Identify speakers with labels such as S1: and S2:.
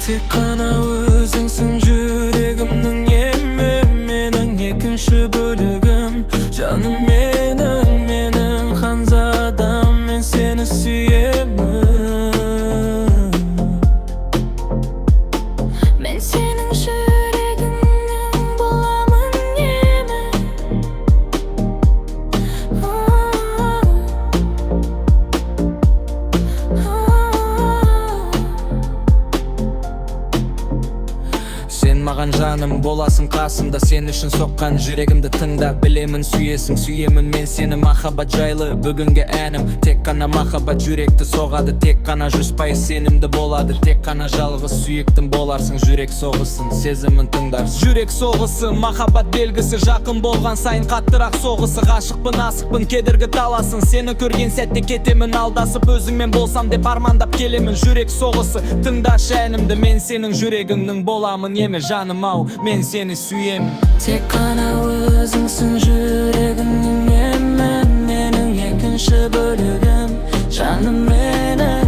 S1: Tek qana özüңsің жүрегімнің емі, менің екінші бөлігім. Жаным менің ханзадам, мен сені сүйемін.
S2: Мен сенің жүрегіңнің боламын емі.
S1: Сен маған жаным боласың қасымда, сен үшін соққан жүрегімді тыңда. Білемін сүйесің, сүйемін мен сені. Махаббат жайлы бүгінгі әнім. Тек қана махаббат жүректі соғады, тек қана 100% сенімді болады. Тек қана жалғыз сүйіктім боларсың, жүрек соғысын, сезімін тыңдарсың. Жүрек соғысы, махаббат белгісі, жақын болған сайын қаттырақ соғысы. Ғашықпын, асықпын, кедергі таласын, сені көрген сәтте кетемін алдасып. Өзіңмен болсам деп армандап келемін. Жүрек соғысы, тыңдашы әнімді, мен сенің жүрегіңнің боламын емі. Жаным ау, мен сені сүйемін.
S2: Тек қана өзіңсің жүрегімнің емі, менің екінші бөлігім. Жаным менің